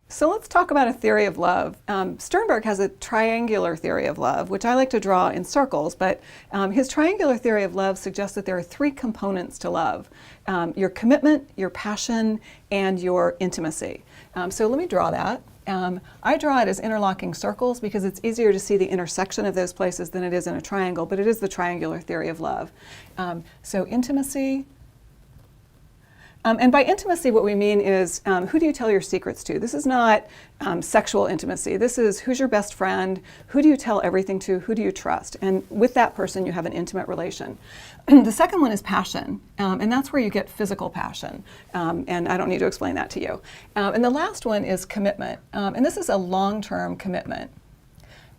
So let's talk about a theory of love. Sternberg has a triangular theory of love, which I like to draw in circles, but his triangular theory of love suggests that there are three components to love: your commitment, your passion, and your intimacy. So let me draw that. I draw it as interlocking circles because it's easier to see the intersection of those places than it is in a triangle, but it is the triangular theory of love. So intimacy. And by intimacy, what we mean is who do you tell your secrets to? This is not sexual intimacy. This is who's your best friend, who do you tell everything to, who do you trust? And with that person, you have an intimate relation. The second one is passion, and that's where you get physical passion. And I don't need to explain that to you. And the last one is commitment. And this is a long-term commitment.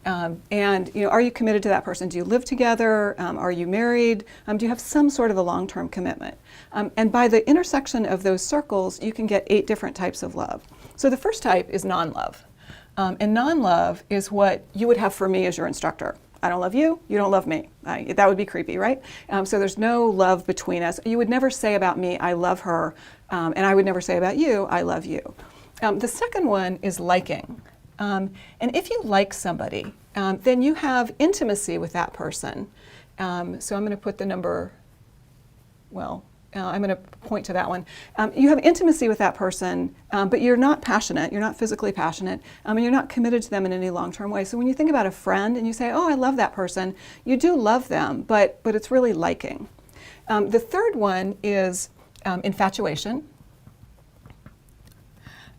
And are you committed to that person? Do you live together? Are you married? Do you have some sort of a long-term commitment? And by the intersection of those circles, you can get 8 different types of love. So the first type is non-love. And non-love is what you would have for me as your instructor. I don't love you, you don't love me. That would be creepy, right? So there's no love between us. You would never say about me, I love her, and I would never say about you, I love you. The second one is liking. And if you like somebody, then you have intimacy with that person. So I'm going to put the number, I'm going to point to that one. You have intimacy with that person, but you're not passionate, you're not physically passionate, and you're not committed to them in any long-term way. So when you think about a friend and you say, oh, I love that person, you do love them, but it's really liking. The third one is infatuation.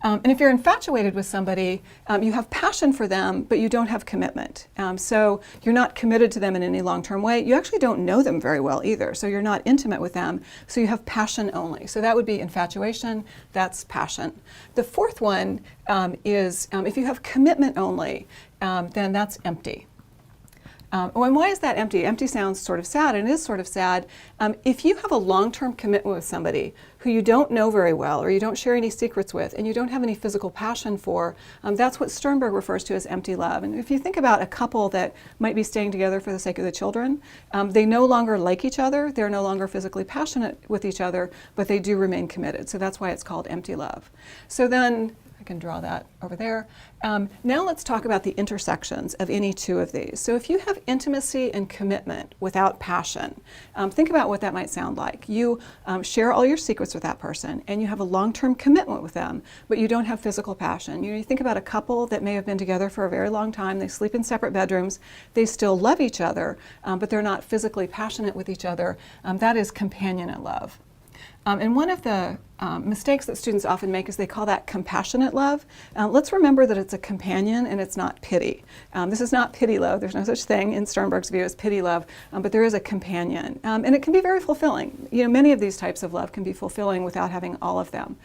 And if you're infatuated with somebody, you have passion for them, but you don't have commitment. So you're not committed to them in any long-term way. You actually don't know them very well either, so you're not intimate with them, so you have passion only. So that would be infatuation, that's passion. The fourth one is if you have commitment only, then that's empty. And why is that empty? Empty sounds sort of sad, and it is sort of sad. If you have a long-term commitment with somebody who you don't know very well, or you don't share any secrets with, and you don't have any physical passion for, that's what Sternberg refers to as empty love. And if you think about a couple that might be staying together for the sake of the children, they no longer like each other, they're no longer physically passionate with each other, but they do remain committed. So that's why it's called empty love. So then, I can draw that over there. Now let's talk about the intersections of any two of these. So if you have intimacy and commitment without passion, think about what that might sound like. You share all your secrets with that person, and you have a long-term commitment with them, but you don't have physical passion. You think about a couple that may have been together for a very long time, they sleep in separate bedrooms, they still love each other, but they're not physically passionate with each other. That is companionate love. And one of the mistakes that students often make is they call that compassionate love. Let's remember that it's a companion and it's not pity. This is not pity love. There's no such thing in Sternberg's view as pity love, but there is a companion. And it can be very fulfilling. Many of these types of love can be fulfilling without having all of them.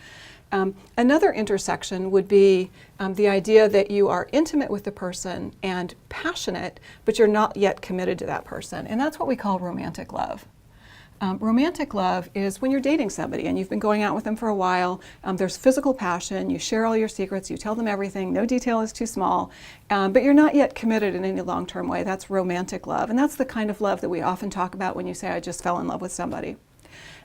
Another intersection would be the idea that you are intimate with the person and passionate, but you're not yet committed to that person. And that's what we call romantic love. Romantic love is when you're dating somebody and you've been going out with them for a while, there's physical passion, you share all your secrets, you tell them everything, no detail is too small, but you're not yet committed in any long-term way. That's romantic love, and that's the kind of love that we often talk about when you say, I just fell in love with somebody.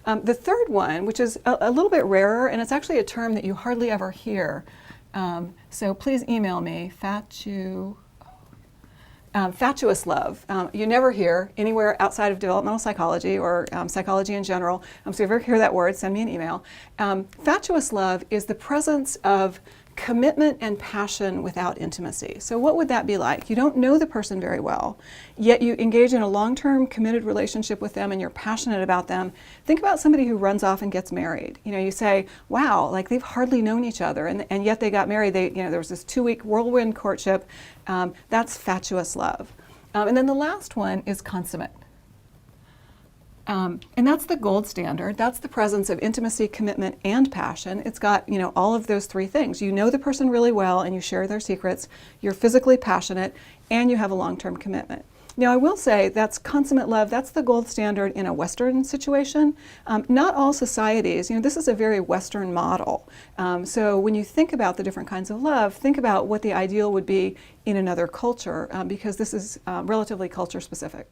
The third one, which is a little bit rarer, and it's actually a term that you hardly ever hear, so please email me, fatuous love. You never hear anywhere outside of developmental psychology or psychology in general. So if you ever hear that word, send me an email. Fatuous love is the presence of commitment and passion without intimacy. So what would that be like? You don't know the person very well, yet you engage in a long-term committed relationship with them and you're passionate about them. Think about somebody who runs off and gets married. You say, wow, like they've hardly known each other, and yet they got married. There was this 2-week whirlwind courtship. That's fatuous love. And then the last one is consummate. And that's the gold standard. That's the presence of intimacy, commitment, and passion. It's got, all of those 3 things. You know the person really well and you share their secrets. You're physically passionate and you have a long-term commitment. Now, I will say that's consummate love. That's the gold standard in a Western situation. Not all societies, this is a very Western model. So when you think about the different kinds of love, think about what the ideal would be in another culture, because this is relatively culture specific.